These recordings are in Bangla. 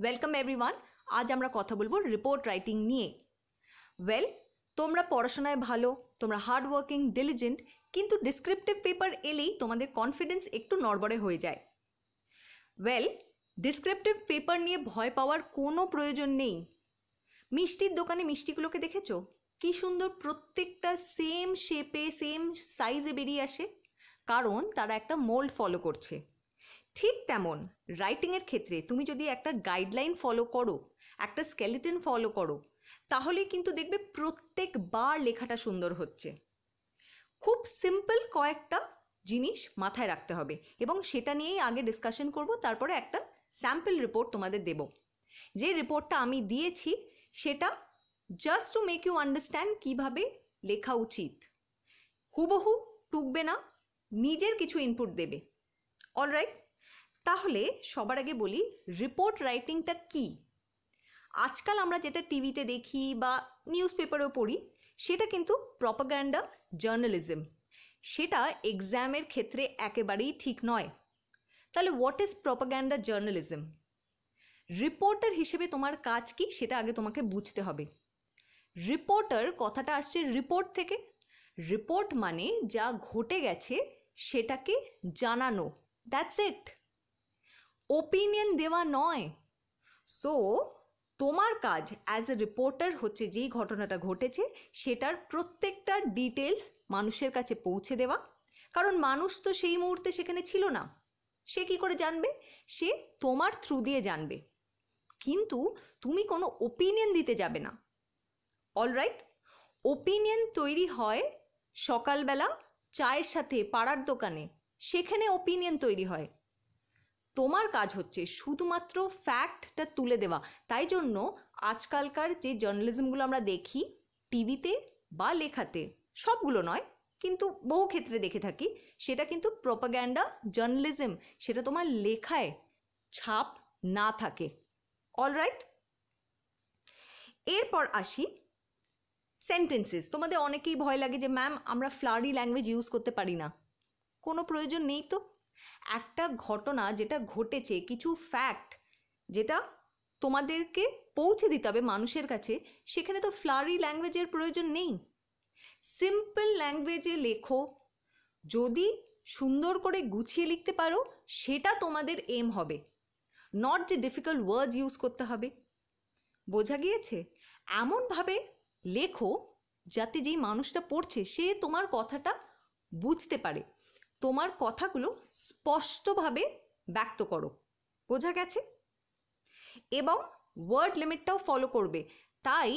Welcome everyone. আজ আমরা কথা বলবো রিপোর্ট রাইটিং নিয়ে। তোমরা পড়াশোনায় ভালো, তোমরা হার্ড ওয়ার্কিং, ডিলিজেন্ট, কিন্তু ডিসক্রিপটিভ পেপার এলেই তোমাদের কনফিডেন্স একটু নড়বড়ে হয়ে যায়। ডিসক্রিপটিভ পেপার নিয়ে ভয় পাওয়ার কোনো প্রয়োজন নেই। মিষ্টির দোকানে মিষ্টিগুলোকে দেখেছো? কি সুন্দর, প্রত্যেকটা সেম শেপে, সেম সাইজে বেরিয়ে আসে, কারণ তারা একটা মোল্ড ফলো করছে। ঠিক তেমন রাইটিংয়ের ক্ষেত্রে তুমি যদি একটা গাইডলাইন ফলো করো, একটা স্কেলেটন ফলো করো, তাহলে কিন্তু দেখবে প্রত্যেকবার লেখাটা সুন্দর হচ্ছে। খুব সিম্পল কয়েকটা জিনিস মাথায় রাখতে হবে এবং সেটা নিয়েই আগে ডিসকাশন করব, তারপরে একটা স্যাম্পল রিপোর্ট তোমাদের দেব। যে রিপোর্টটা আমি দিয়েছি সেটা just to make you understand কীভাবে লেখা উচিত। হুবহু টুকবে না, নিজের কিছু ইনপুট দেবে। অলরাইট, তাহলে সবার আগে বলি রিপোর্ট রাইটিংটা কি। আজকাল আমরা যেটা টিভিতে দেখি বা নিউজ পেপারেও পড়ি সেটা কিন্তু প্রপাগান্ডা জার্নালিজম। সেটা এক্সামের ক্ষেত্রে একেবারেই ঠিক নয়। তাহলে what is propaganda journalism? Reporter হিসেবে তোমার কাজ কি সেটা আগে তোমাকে বুঝতে হবে। রিপোর্টার কথাটা আসছে রিপোর্ট থেকে। রিপোর্ট মানে যা ঘটে গেছে সেটাকে জানানো, দ্যাটস ইট। ওপিনিয়ন দেওয়া নয়। সো তোমার কাজ অ্যাজ এ রিপোর্টার হচ্ছে যেই ঘটনাটা ঘটেছে সেটার প্রত্যেকটা ডিটেলস মানুষের কাছে পৌঁছে দেওয়া। কারণ মানুষ তো সেই মুহূর্তে সেখানে ছিল না, সে কি করে জানবে? সে তোমার থ্রু দিয়ে জানবে, কিন্তু তুমি কোনো ওপিনিয়ন দিতে যাবে না। অলরাইট, ওপিনিয়ন তৈরি হয় সকালবেলা চায়ের সাথে পাড়ার দোকানে, সেখানে ওপিনিয়ন তৈরি হয়। তোমার কাজ হচ্ছে শুধুমাত্র ফ্যাক্টটা তুলে দেওয়া। তাই জন্য আজকালকার যে জার্নালিজমগুলো আমরা দেখি টিভিতে বা লেখাতে, সবগুলো নয় কিন্তু বহু ক্ষেত্রে দেখে থাকি, সেটা কিন্তু প্রপাগ্যান্ডা জার্নালিজম। সেটা তোমার লেখায় ছাপ না থাকে। অলরাইট, এরপর আসি সেন্টেন্সেস। তোমাদের অনেকেই ভয় লাগে যে ম্যাম আমরা ফ্লারি ল্যাঙ্গুয়েজ ইউজ করতে পারি না। কোনো প্রয়োজন নেই তো। একটা ঘটনা যেটা ঘটেছে, কিছু ফ্যাক্ট যেটা তোমাদেরকে পৌঁছে দিতে হবে মানুষের কাছে, সেখানে তো ফ্লারি ল্যাঙ্গুয়েজের প্রয়োজন নেই। সিম্পল ল্যাঙ্গুয়েজে লেখো। যদি সুন্দর করে গুছিয়ে লিখতে পারো সেটা তোমাদের এম হবে, নট যে ডিফিকাল্ট ওয়ার্ডস ইউজ করতে হবে। বোঝা গিয়েছে? এমনভাবে লেখো যাতে যেই মানুষটা পড়ছে সে তোমার কথাটা বুঝতে পারে, তোমার কথাগুলো স্পষ্টভাবে ব্যক্ত করো। বোঝা গেছে? এবং ওয়ার্ড লিমিটটাও ফলো করবে। তাই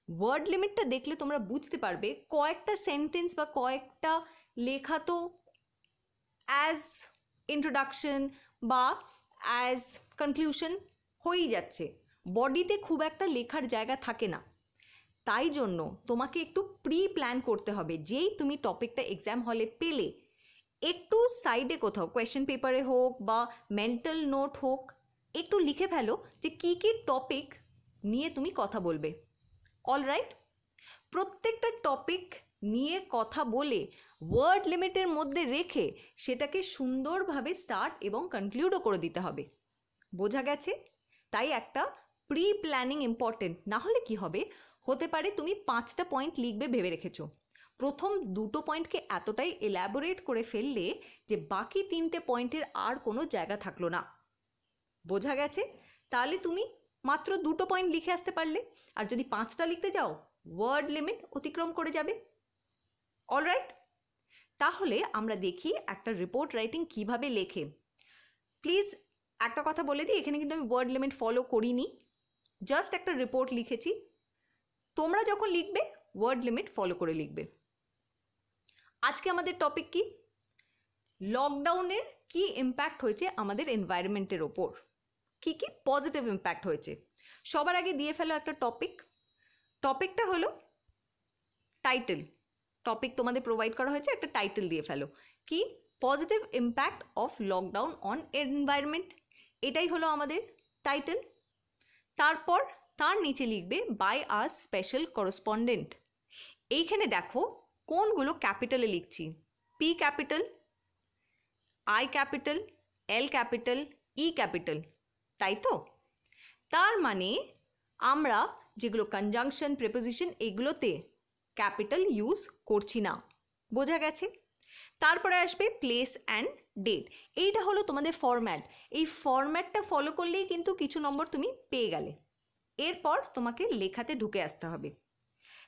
ওয়ার্ড লিমিটটা দেখলে তোমরা বুঝতে পারবে কয়েকটা সেন্টেন্স বা কয়েকটা লেখা তো অ্যাজ ইন্ট্রোডাকশন বা অ্যাজ কনক্লুশন হয়েই যাচ্ছে, বডিতে খুব একটা লেখার জায়গা থাকে না। তাই জন্য তোমাকে একটু প্রি প্ল্যান করতে হবে। যেই তুমি টপিকটা এক্সাম হলে পেলে, একটু সাইডে কোথাও কোয়েশ্চেন পেপারে হোক বা মেন্টাল নোট হোক, একটু লিখে ফেলো যে কী কী টপিক নিয়ে তুমি কথা বলবে। অলরাইট, প্রত্যেকটা টপিক নিয়ে কথা বলে ওয়ার্ড লিমিটের মধ্যে রেখে সেটাকে সুন্দরভাবে স্টার্ট এবং কনক্লুডও করে দিতে হবে। বোঝা গেছে? তাই একটা প্রি প্ল্যানিং ইম্পর্টেন্ট। না হলে কি হবে, হতে পারে তুমি 5টা পয়েন্ট লিখবে ভেবে রেখেছো, প্রথম 2টো পয়েন্টকে এতটাই এলাবোরেট করে ফেললে যে বাকি 3টে পয়েন্টের আর কোনো জায়গা থাকলো না। বোঝা গেছে? তাহলে তুমি মাত্র 2টো পয়েন্ট লিখে আসতে পারলে, আর যদি 5টা লিখতে যাও ওয়ার্ড লিমিট অতিক্রম করে যাবে। অলরাইট, তাহলে আমরা দেখি একটা রিপোর্ট রাইটিং কিভাবে লেখে। প্লিজ একটা কথা বলে দিই, এখানে কিন্তু আমি ওয়ার্ড লিমিট ফলো করিনি, জাস্ট একটা রিপোর্ট লিখেছি। তোমরা যখন লিখবে ওয়ার্ড লিমিট ফলো করে লিখবে। আজকে আমাদের টপিক কি? লকডাউনের কি ইম্প্যাক্ট হয়েছে আমাদের এনভায়রনমেন্টের ওপর, কি কি পজিটিভ ইম্প্যাক্ট হয়েছে। সবার আগে দিয়ে ফেলো একটা টপিক। টপিকটা হলো টাইটেল। টপিক তোমাদের প্রোভাইড করা হয়েছে, একটা টাইটেল দিয়ে ফেলো। কি? Positive impact of lockdown on environment. এটাই হলো আমাদের টাইটেল। তারপর তার নিচে লিখবে বাই আ স্পেশাল করেসপন্ডেন্ট। এইখানে দেখো কোনগুলো ক্যাপিটালে লিখছি। P capital, I capital, L capital, E capital, তাই তো? তার মানে আমরা যেগুলো কনজাংশন প্রিপোজিশন এগুলোতে ক্যাপিটাল ইউজ করছি না, বোঝা গেছে? তারপরে আসবে প্লেস অ্যান্ড ডেট। এইটা হলো তোমাদের ফরম্যাট। এই ফরম্যাটটা ফলো করলেই কিন্তু কিছু নম্বর তুমি পেয়ে গেলে। এরপর তোমাকে লেখাতে ঢুকে আসতে হবে।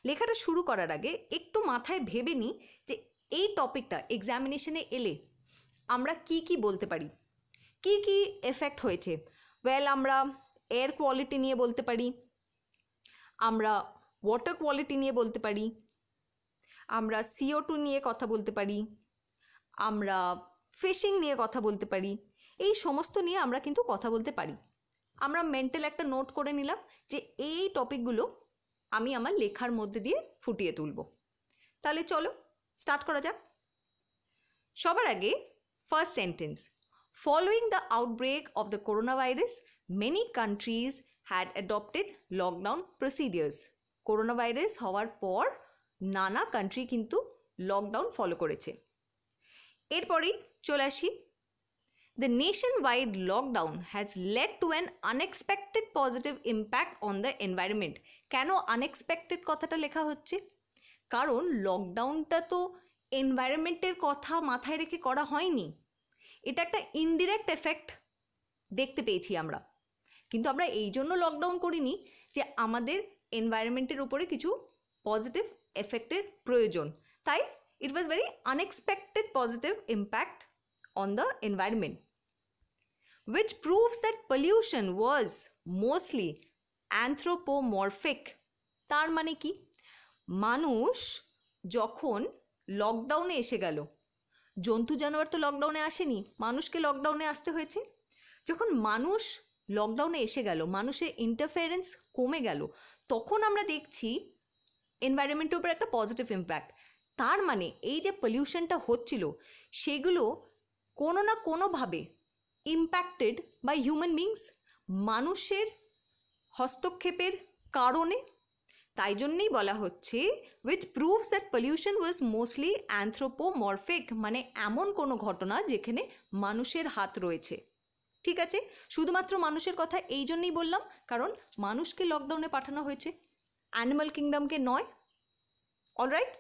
লেখাটা শুরু করার আগে একটু মাথায় ভেবে নিই যে এই টপিকটা এক্সামিনেশনে এলে আমরা কি কি বলতে পারি, কি কি এফেক্ট হয়েছে। ওয়েল, আমরা এয়ার কোয়ালিটি নিয়ে বলতে পারি, আমরা ওয়াটার কোয়ালিটি নিয়ে বলতে পারি, আমরা CO2 নিয়ে কথা বলতে পারি, আমরা ফিশিং নিয়ে কথা বলতে পারি। এই সমস্ত নিয়ে আমরা কিন্তু কথা বলতে পারি। আমরা মেন্টাল একটা নোট করে নিলাম যে এই টপিকগুলো আমি আমার লেখার মধ্যে দিয়ে ফুটিয়ে তুলব। তাহলে চলো স্টার্ট করা যাক। সবার আগে first sentence, following the outbreak of the corona virus many countries had adopted lockdown procedures. Corona virus হওয়ার পর নানা কান্ট্রি কিন্তু লকডাউন ফলো করেছে। এরপরেই চলে আসি, the nationwide lockdown has led to an unexpected positive impact on the environment. কেন আনএক্সপেক্টেড কথাটা লেখা হচ্ছে? কারণ লকডাউনটা তো এনভায়রনমেন্টের কথা মাথায় রেখে করা হয়নি, এটা একটা ইনডিরেক্ট এফেক্ট দেখতে পেয়েছি আমরা। কিন্তু আমরা এই জন্য লকডাউন করিনি যে আমাদের এনভায়রনমেন্টের উপরে কিছু পজিটিভ এফেক্টের প্রয়োজন, তাই it was very unexpected positive impact on the environment, which proves that pollution was mostly anthropomorphic. তার মানে কি? মানুষ যখন লকডাউনে এসে গেল, জন্তু জানোয়ার তো লকডাউনে আসেনি, মানুষকে লকডাউনে আসতে হয়েছে। যখন মানুষ লকডাউনে এসে গেল, মানুষের ইন্টারফারেন্স কমে গেল, তখন আমরা দেখছি এনভায়রনমেন্টের উপর একটা পজিটিভ ইম্প্যাক্ট। তার মানে এই যে পলিউশনটা হচ্ছিল সেগুলো কোনো না কোনোভাবে ইম্প্যাক্টেড বাই হিউম্যান বিংস, মানুষের হস্তক্ষেপের কারণে। তাই জন্যেই বলা হচ্ছে which proves that pollution was mostly anthropomorphic, মানে এমন কোনো ঘটনা যেখানে মানুষের হাত রয়েছে। ঠিক আছে, শুধুমাত্র মানুষের কথা এই জন্যই বললাম কারণ মানুষকে লকডাউনে পাঠানো হয়েছে, অ্যানিমাল কিংডমকে নয়। Alright,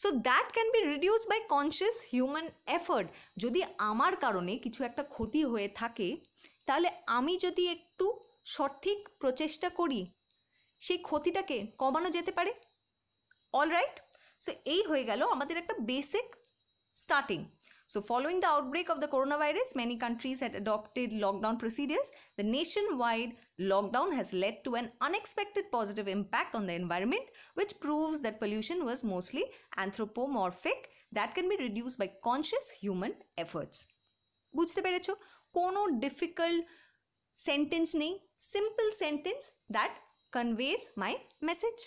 so that can be reduce by conscious human effort. যদি আমার কারণে কিছু একটা ক্ষতি হয়ে থাকে, তাহলে আমি যদি একটু সঠিক প্রচেষ্টা করি, সেই ক্ষতিটাকে কমানো যেতে পারে। অলরাইট, সো এই হয়ে গেল আমাদের একটা basic starting. So following the outbreak of the coronavirus, many countries had adopted lockdown procedures. The nationwide lockdown has led to an unexpected positive impact on the environment, which proves that pollution was mostly anthropomorphic that can be reduced by conscious human efforts. বুঝতে পেরেছো? কোনো difficult sentence নেই, simple sentence that conveys my message.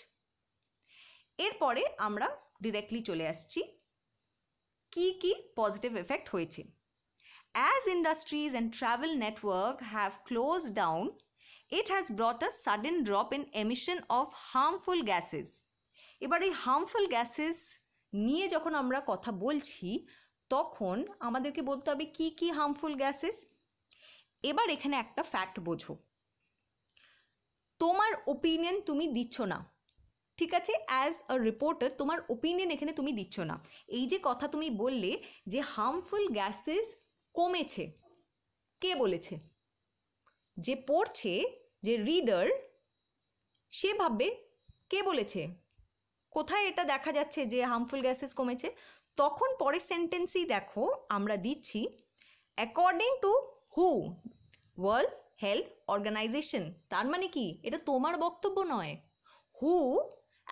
এরপরে আমরা ডিরেক্টলি চলে আসছি কি কি পজিটিভ এফেক্ট হয়েছে। As industries and travel network have closed down, it has brought a sudden drop in emission of harmful gases. এবার এই হার্মফুল গ্যাসেস নিয়ে যখন আমরা কথা বলছি তখন আমাদেরকে বলতে হবে কি কি হার্মফুল গ্যাসেস। এবার এখানে একটা ফ্যাক্ট বোঝো, তোমার ওপিনিয়ন তুমি দিচ্ছ না, ঠিক আছে? অ্যাজ আ রিপোর্টার তোমার ওপিনিয়ন এখানে তুমি দিচ্ছ না। এই যে কথা তুমি বললে যে হার্মফুল গ্যাসেস কমেছে, কে বলেছে? যে পড়ছে, যে রিডার, সে ভাববে কে বলেছে, কোথায় এটা দেখা যাচ্ছে যে হার্মফুল গ্যাসেস কমেছে? তখন পরের সেন্টেন্সই দেখো আমরা দিচ্ছি অ্যাকর্ডিং টু হু, ওয়ার্ল্ড হেলথ অর্গানাইজেশন। তার মানে কি? এটা তোমার বক্তব্য নয়। হু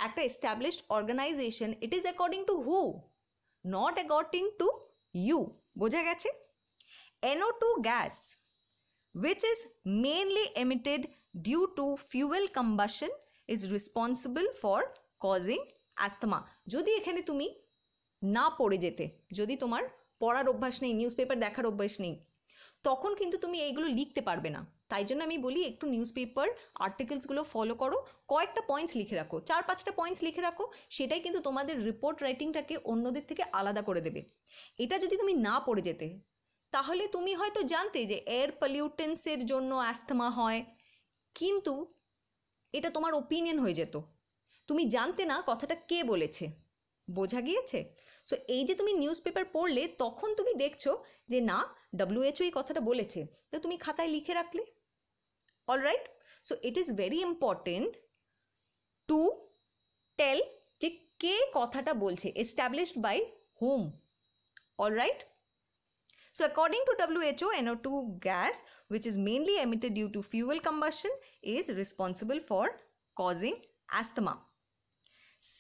একটা established organization, it is according to হু, নট অ্যাকর্ডিং টু ইউ। বোঝা গেছে? NO2 gas, which is mainly emitted due to fuel combustion, is responsible for causing asthma. যদি এখানে তুমি না পড়ে যেতে, যদি তোমার পড়ার অভ্যাস নেই, নিউজ পেপার দেখার অভ্যাস নেই, তখন কিন্তু তুমি এইগুলো লিখতে পারবে না। তাই জন্য আমি বলি একটু নিউজ পেপার আর্টিকেলসগুলো ফলো করো, কয়েকটা পয়েন্টস লিখে রাখো, 4-5টা পয়েন্টস লিখে রাখো, সেটাই কিন্তু তোমাদের রিপোর্ট রাইটিংটাকে অন্যদের থেকে আলাদা করে দেবে। এটা যদি তুমি না পড়ে যেতে, তাহলে তুমি হয়তো জানতে যে এয়ার পলিউটেন্সের জন্য অ্যাস্থমা হয়, কিন্তু এটা তোমার ওপিনিয়ন হয়ে যেত, তুমি জানতে না কথাটা কে বলেছে। বোঝা গিয়েছে? সো এই যে তুমি নিউজ পেপার পড়লে তখন তুমি দেখছো যে না, WHO এই কথাটা বলেছে, তো তুমি খাতায় লিখে রাখলে। Alright, so it is very important to tell যে কে কথাটা বলছে, established by whom. Alright, so according to WHO, NO2 gas, which is mainly emitted due to fuel combustion, is responsible for causing asthma.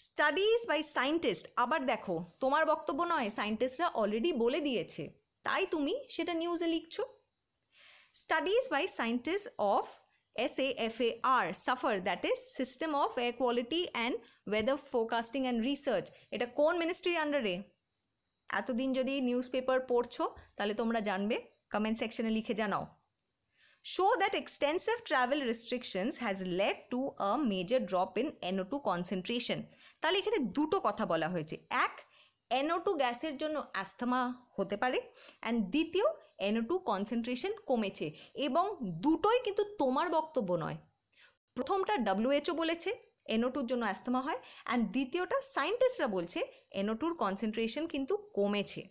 Studies by scientists, আবার দেখো তোমার বক্তব্য নয়, সায়েন্টিস্টরা অলরেডি বলে দিয়েছে, তাই তুমি সেটা নিউজে লিখছো। Studies by scientists of SAFAR, SAFAR, that is System of Air Quality and Weather Forecasting and Research, এটা কোন মিনিস্ট্রি আন্ডারে? এতদিন যদি নিউজ পেপার পড়ছো তাহলে তোমরা জানবে, কমেন্ট সেকশনে লিখে জানাও। show that extensive travel restrictions has led to a major drop in NO2 concentration. তাহলে এখানে দুটো কথা বলা হয়েছে, এক, NO2 গ্যাসের জন্য অ্যাস্থমা হতে পারে, অ্যান্ড দ্বিতীয়, NO2 কনসেন্ট্রেশন কমেছে। এবং দুটোই কিন্তু তোমার বক্তব্য নয়, প্রথমটা WHO বলেছে NO2-র জন্য অ্যাস্থমা হয়, অ্যান্ড দ্বিতীয়টা সায়েন্টিস্টরা বলছে NO2-র কনসেন্ট্রেশন কিন্তু কমেছে।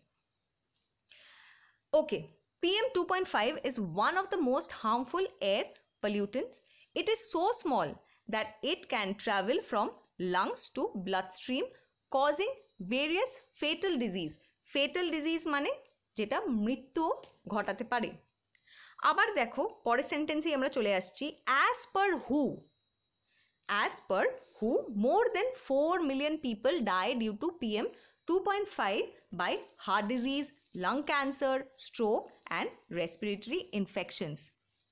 ওকে, PM 2.5 is one of the most harmful air pollutants. It is so small that it can travel from lungs to bloodstream, causing various fatal disease. Fatal disease মানে যেটা মৃত্যু ঘটাতে পারে। আবার দেখো পরের সেন্টেন্সেই আমরা চলে আসছি, as per WHO, more than 4 million people die due to PM 2.5 by heart disease, lung cancer, stroke and respiratory infections.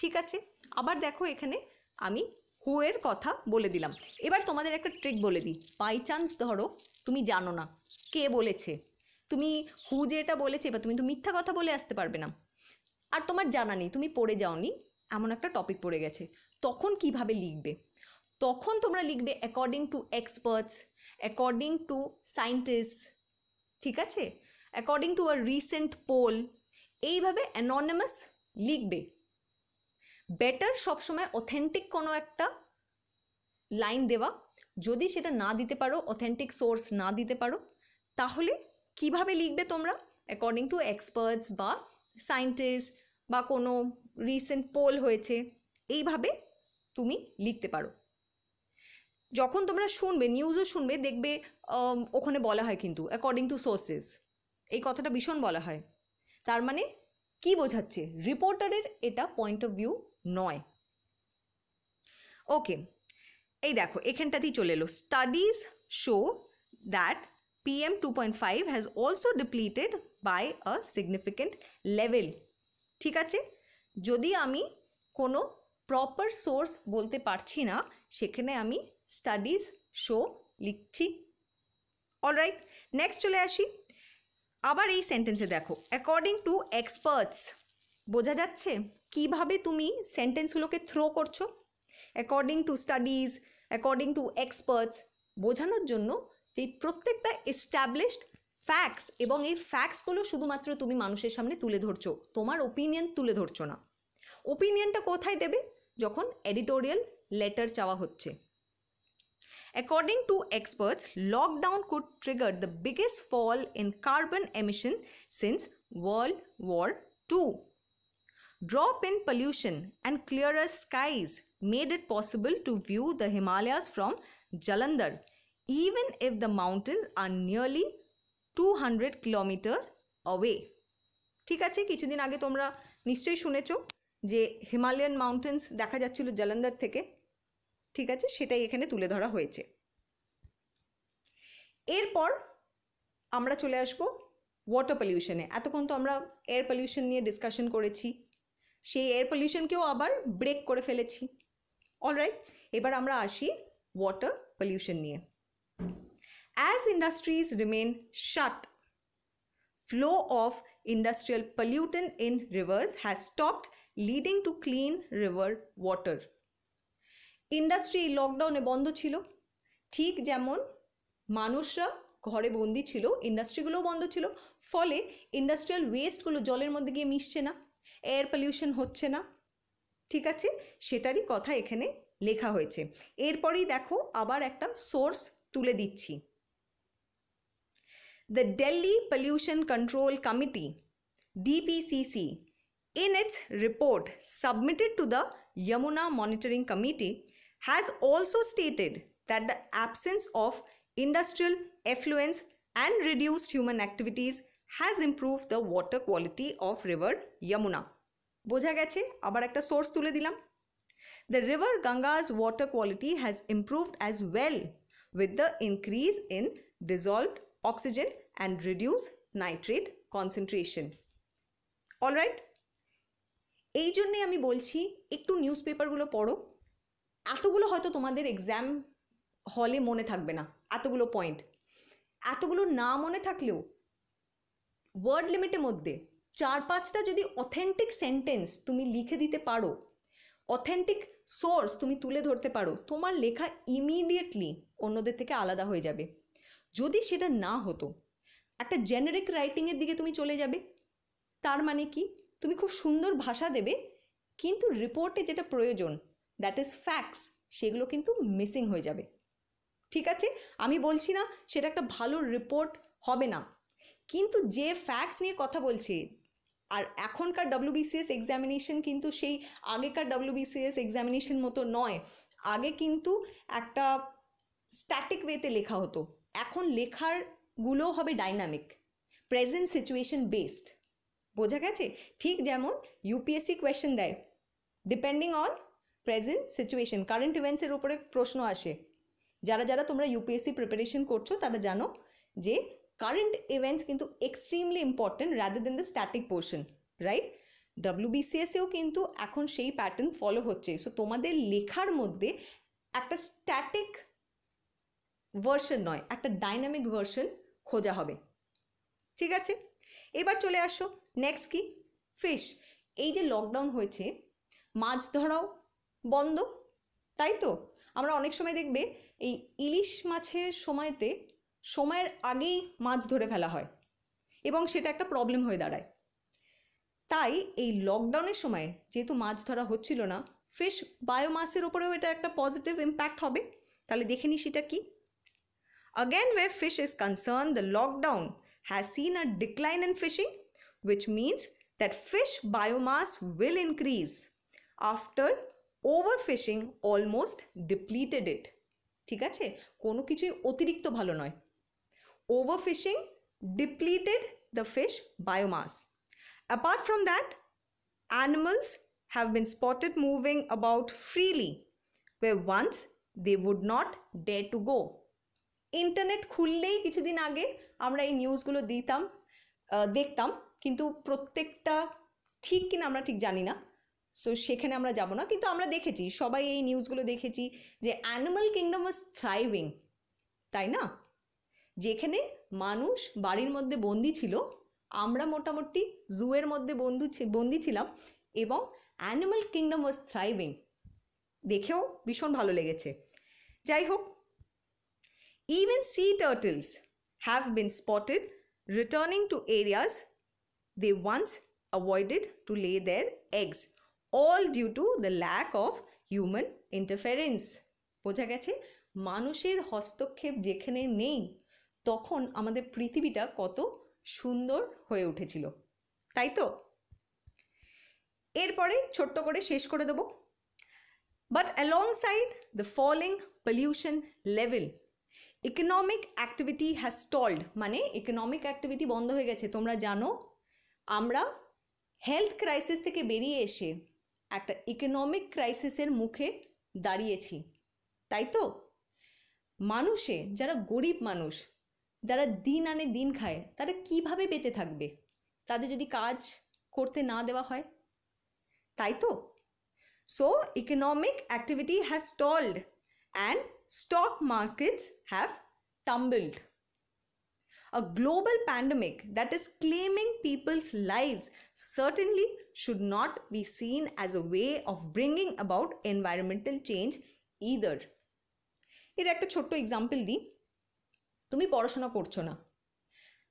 ঠিক আছে, আবার দেখো এখানে আমি হু এর কথা বলে দিলাম। এবার তোমাদের একটা ট্রিক বলে দিই, বাই চান্স ধরো তুমি জানো না কে বলেছে, তুমি হু যে এটা বলেছে, এবার তুমি তো মিথ্যা কথা বলে আসতে পারবে না, আর তোমার জানা নেই, তুমি পড়ে যাওনি, এমন একটা টপিক পড়ে গেছে, তখন কিভাবে লিখবে? তখন তোমরা লিখবে according to experts, according to scientist, ঠিক আছে, according to a recent poll, এইভাবে অ্যানোনিমাস লিখবে। বেটার সবসময় অথেন্টিক কোনো একটা লাইন দেওয়া, যদি সেটা না দিতে পারো, অথেন্টিক সোর্স না দিতে পারো, তাহলে কিভাবে লিখবে তোমরা? অ্যাকর্ডিং টু এক্সপার্টস বা সায়েন্টিস্ট বা কোনো রিসেন্ট পোল হয়েছে, এইভাবে তুমি লিখতে পারো। যখন তোমরা শুনবে, নিউজও শুনবে, দেখবে ওখানে বলা হয় কিন্তু অ্যাকর্ডিং টু সোর্সেস, এই কথাটা ভীষণ বলা হয়। তার মানে কি বোঝাচ্ছে? রিপোর্টারের এটা পয়েন্ট অফ ভিউ নয়। ওকে, এই দেখো এখানটাতেই চলে এলো, studies show that PM 2.5 has also depleted by a significant level. ঠিক আছে, যদি আমি কোনো প্রপার সোর্স বলতে পারছি না, সেখানে আমি স্টাডিজ শো লিখছি। অলরাইট, নেক্সট চলে আসি, আবার এই সেন্টেন্সে দেখো অ্যাকর্ডিং টু এক্সপার্টস, বোঝা যাচ্ছে কিভাবে তুমি সেন্টেন্সগুলোকে থ্রো করছো। According to studies, according to experts বোঝানোর জন্য যে প্রত্যেকটা এস্টাবলিশড ফ্যাক্টস, এবং এই ফ্যাক্টসগুলো শুধুমাত্র তুমি মানুষের সামনে তুলে ধরছো, তোমার ওপিনিয়ন তুলে ধরছো না। ওপিনিয়নটা কোথায় দেবে? যখন এডিটোরিয়াল লেটার চাওয়া হচ্ছে। According to experts, lockdown could trigger the biggest fall in carbon emission since World War II. Drop in pollution and clearer skies made it possible to view the Himalayas from Jalandhar, even if the mountains are nearly 200 kilometers away. ঠিক আছে, কিছুদিন আগে তোমরা নিশ্চয়ই শুনেছ যে হিমালয়ান মাউন্টেন্স দেখা যাচ্ছিল জালন্ধর থেকে, ঠিক আছে, সেটাই এখানে তুলে ধরা হয়েছে। এরপর আমরা চলে আসব ওয়াটার পলিউশনে। এতক্ষণ তো আমরা এয়ার পলিউশন নিয়ে ডিসকাশন করেছি, সেই এয়ার পলিউশনকেও আবার ব্রেক করে ফেলেছি। অলরাইট, এবার আমরা আসি ওয়াটার পলিউশন নিয়ে। As industries remain shut, flow of industrial pollutant in rivers has stopped, leading to clean river water. Industry লকডাউনে বন্ধ ছিল, ঠিক যেমন মানুষরা ঘরে বন্দি ছিল, ইন্ডাস্ট্রিগুলোও বন্ধ ছিল, ফলে ইন্ডাস্ট্রিয়াল ওয়েস্টগুলো জলের মধ্যে গিয়ে মিশছে না, এয়ার পলিউশন হচ্ছে না। ঠিক আছে, সেটারই কথা এখানে লেখা হয়েছে। এরপরেই দেখো আবার একটা সোর্স তুলে দিচ্ছি। The Delhi Pollution Control Committee, DPCC, in its report submitted to the Yamuna Monitoring Committee, has also stated that the absence of industrial effluents and reduced human activities has improved the water quality of river Yamuna. বোঝা গেছে, আবার একটা সোর্স তুলে দিলাম। The river Ganga's water quality has improved as well with the increase in dissolved oxygen and reduced nitrate concentration. All right? এই জন্যে আমি বলছি একটু নিউজ পেপারগুলো পড়ো। এতগুলো হয়তো তোমাদের এক্সাম হলে মনে থাকবে না, এতগুলো পয়েন্ট। এতগুলো না মনে থাকলেও ওয়ার্ড লিমিটের মধ্যে 4-5টা যদি অথেন্টিক সেন্টেন্স তুমি লিখে দিতে পারো, অথেন্টিক সোর্স তুমি তুলে ধরতে পারো, তোমার লেখা ইমিডিয়েটলি অন্যদের থেকে আলাদা হয়ে যাবে। যদি সেটা না হতো, একটা জেনারিক রাইটিংয়ের দিকে তুমি চলে যাবে। তার মানে কি, তুমি খুব সুন্দর ভাষা দেবে, কিন্তু রিপোর্টে যেটা প্রয়োজন, দ্যাট ইজ ফ্যাক্টস, সেগুলো কিন্তু মিসিং হয়ে যাবে। ঠিক আছে, আমি বলছি না সেটা একটা ভালো রিপোর্ট হবে না, কিন্তু যে ফ্যাক্টস নিয়ে কথা বলছে, আর এখনকার WBCS এক্সামিনেশন কিন্তু সেই আগেকার WBCS এক্সামিনেশন মতো নয়। আগে কিন্তু একটা স্ট্যাটিক ওয়েতে লেখা হতো, এখন লেখারগুলো হবে ডাইনামিক, প্রেজেন্ট সিচুয়েশন বেসড। বোঝা গেছে? ঠিক যেমন UPSC কোয়েশ্চেন দেয় depending on present situation, current ইভেন্টসের উপরে প্রশ্ন আসে। যারা যারা তোমরা UPSC প্রিপারেশন করছো তারা জানো যে কারেন্ট ইভেন্টস কিন্তু extremely important rather than the static portion, right? WBCS-এও কিন্তু এখন সেই প্যাটার্ন ফলো হচ্ছে। সো তোমাদের লেখার মধ্যে একটা স্ট্যাটিক ভার্সন নয়, একটা ডাইনামিক ভার্সন খোঁজা হবে। ঠিক আছে, এবার চলে আসো নেক্সট কি, ফিশ। এই যে লকডাউন হয়েছে, মাছ ধরাও বন্ধ, তাই তো? আমরা অনেক সময় দেখবে এই ইলিশ মাছের সময়তে সময়ের আগেই মাছ ধরে ফেলা হয় এবং সেটা একটা প্রবলেম হয়ে দাঁড়ায়। তাই এই লকডাউনের সময় যেহেতু মাছ ধরা হচ্ছিল না, ফিশ বায়োমাসের উপরেও এটা একটা পজিটিভ ইম্প্যাক্ট হবে। তাহলে দেখে নিই সেটা কি। Again, where fish is concerned, the lockdown has seen a decline in fishing, which means that fish biomass will increase after overfishing almost depleted it. ঠিক আছে, কোনো কিছুই অতিরিক্ত ভালো নয়। Overfishing depleted the fish biomass. Apart from that, animals have been spotted moving about freely where once they would not dare to go. Internet খুললেই কিছুদিন আগে আমরা এই নিউজগুলো দেখতাম, কিন্তু প্রত্যেকটা ঠিক কিনা আমরা ঠিক জানি না, সো সেখানে আমরা যাব না। কিন্তু আমরা দেখেছি, সবাই এই নিউজগুলো দেখেছি যে অ্যানিমাল কিংডম ওয়াজ থ্রাইভিং, তাই না? যেখানে মানুষ বাড়ির মধ্যে বন্দি ছিল, আমরা মোটামুটি জুয়ের মধ্যে বন্দি ছিলাম, এবং অ্যানিমাল কিংডম ওয়াজ থ্রাইভিং, দেখেও ভীষণ ভালো লেগেছে। যাই হোক, even sea turtles have been spotted returning to areas they once avoided to lay their eggs, all due to the lack of human interference. বোঝা গেছে, মানুষের হস্তক্ষেপ যেখানে নেই তখন আমাদের পৃথিবীটা কত সুন্দর হয়ে উঠেছিল, তাই তো? এরপরে ছোট্ট করে শেষ করে দেব। But alongside the falling pollution level, economic activity has stalled, মানে ইকোনমিক অ্যাক্টিভিটি বন্ধ হয়ে গেছে। তোমরা জানো আমরা হেলথ ক্রাইসিস থেকে বেরিয়ে এসে একটা ইকোনমিক ক্রাইসিসের মুখে দাঁড়িয়েছি, তাই তো? মানুষে যারা গরিব মানুষ, যারা দিন আনে দিন খায়, তারা কিভাবে বেঁচে থাকবে তাদের যদি কাজ করতে না দেওয়া হয়, তাই তো? So economic activity has stalled and stock markets have tumbled. A global pandemic that is claiming people's lives certainly should not be seen as a way of bringing about environmental change either. এর একটা ছোট্ট এক্সাম্পল দিই। তুমি পড়াশোনা করছো না,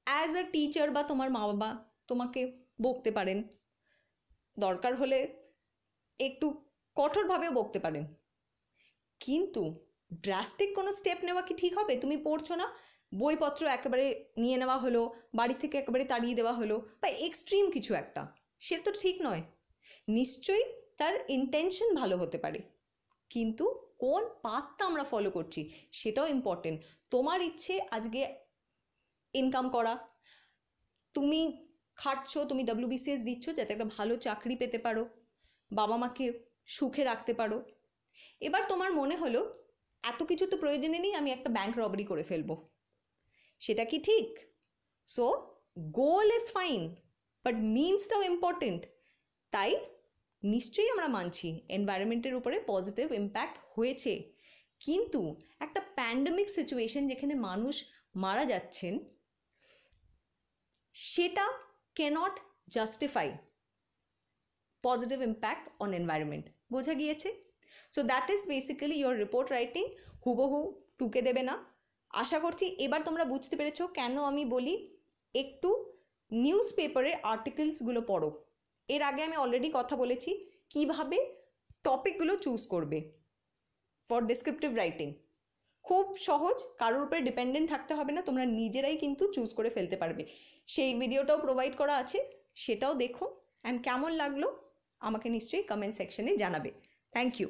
অ্যাজ আ টিচার বা তোমার মা বাবা তোমাকে বকতে পারেন, দরকার হলে একটু কঠোরভাবেও বকতে পারেন, কিন্তু ড্রাস্টিক কোনো স্টেপ নেওয়া কি ঠিক হবে? তুমি পড়ছো না, বইপত্র একেবারে নিয়ে নেওয়া হলো, বাড়ি থেকে একেবারে তাড়িয়ে দেওয়া হলো, বা এক্সট্রিম কিছু একটা, সেটা তো ঠিক নয়। নিশ্চয়ই তার ইন্টেনশন ভালো হতে পারে, কিন্তু কোন পাথটা আমরা ফলো করছি সেটাও ইম্পর্টেন্ট। তোমার ইচ্ছে আজকে ইনকাম করা, তুমি খাটছো, তুমি WBCS দিচ্ছ যাতে একটা ভালো চাকরি পেতে পারো, বাবা মাকে সুখে রাখতে পারো। এবার তোমার মনে হলো এত কিছু তো প্রয়োজনে নেই, আমি একটা ব্যাংক রবারি করে ফেলবো, সেটা কি ঠিক? So goal is fine, but মিনসটাও ইম্পর্টেন্ট। তাই নিশ্চয়ই আমরা মানছি এনভায়রনমেন্টের উপরে পজিটিভ ইম্প্যাক্ট হয়েছে, কিন্তু একটা প্যান্ডেমিক সিচুয়েশন যেখানে মানুষ মারা যাচ্ছেন, সেটা can't justify positive impact on environment. বোঝা গিয়েছে? So that is basically your report writing. হুবহু টুকে দেবে না। আশা করছি এবার তোমরা বুঝতে পেরেছো কেন আমি বলি একটু নিউজ পেপারে আর্টিকেলসগুলো পড়ো। এর আগে আমি অলরেডি কথা বলেছি কিভাবে টপিকগুলো চুজ করবে ফর ডেসক্রিপটিভ রাইটিং। খুব সহজ, কারোর উপরে ডিপেন্ডেন্ট থাকতে হবে না, তোমরা নিজেরাই কিন্তু চুজ করে ফেলতে পারবে। সেই ভিডিওটাও প্রোভাইড করা আছে, সেটাও দেখো। অ্যান্ড কেমন লাগলো আমাকে নিশ্চয়ই কমেন্ট সেকশনে জানাবে। Thank you.